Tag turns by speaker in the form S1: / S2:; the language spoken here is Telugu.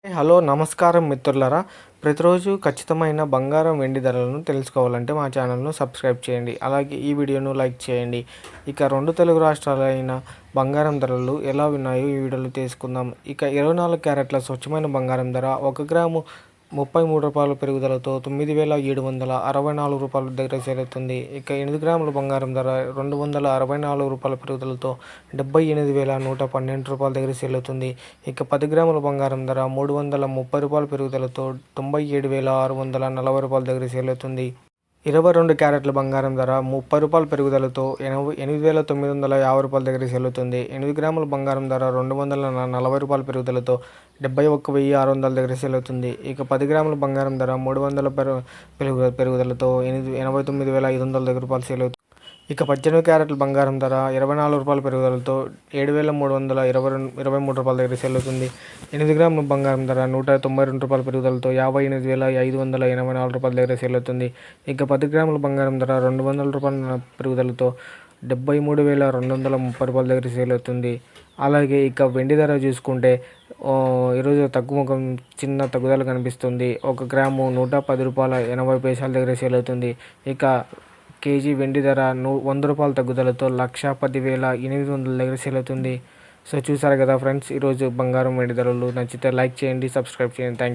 S1: హలో నమస్కారం మిత్రులారా. ప్రతిరోజు ఖచ్చితమైన బంగారం వెండి ధరలను తెలుసుకోవాలంటే మా ఛానల్ను సబ్స్క్రైబ్ చేయండి. అలాగే ఈ వీడియోను లైక్ చేయండి. ఇక రెండు తెలుగు రాష్ట్రాలైన బంగారం ధరలు ఎలా ఉన్నాయో ఈ వీడియోలో తెలుసుకుందాం. ఇక 24 క్యారెట్ల స్వచ్ఛమైన బంగారం ధర 1 గ్రాము రూ. 33 పెరుగుదలతో రూ. 9,664 దగ్గర చేరుతుంది. ఇక 8 గ్రాముల బంగారం ధర రూ. 264 పెరుగుదలతో రూ. 78,112 దగ్గర చేరుతుంది. ఇక 10 గ్రాముల బంగారం ధర రూ. 330 పెరుగుదలతో రూ. 97,640 దగ్గర చేరుతుంది. 22 క్యారెట్ల బంగారం ధర రూ. 30 పెరుగుదలతో రూ. 8,950 దగ్గర చేరుతుంది. 8 గ్రాముల బంగారం ధర రూ. 240 పెరుగుదలతో రూ. 71,600 దగ్గర చేరుతుంది. ఇక 10 గ్రాముల బంగారం ధర రూ. 300 పెరుగుదలతో రూ. 89,500 చేరుతుంది. ఇక 18 క్యారెట్ల బంగారం ధర రూ. 24 పెరుగుదలతో రూ. 7,323 దగ్గర చేరుతుంది. 8 గ్రాముల బంగారం ధర రూ. 192 పెరుగుదలతో రూ. 58,584 దగ్గర చేరుతుంది. ఇక 10 గ్రాముల బంగారం ధర రూ. 200 పెరుగుదలతో రూ. 73,230 దగ్గర చేరుతుంది. అలాగే ఇక వెండి ధర చూసుకుంటే ఈరోజు చిన్న తగ్గుదల కనిపిస్తుంది. 1 గ్రాము రూ. 110.80 దగ్గర చేరుతుంది. ఇక కేజీ వెండి ధర రూ. 100 తగ్గుదలతో 1,10,800 దగ్గర చేరుతుంది. సో చూసారు కదా ఫ్రెండ్స్, ఈరోజు బంగారం వెండి ధరలు. నచ్చితే లైక్ చేయండి, సబ్స్క్రైబ్ చేయండి. Thank you.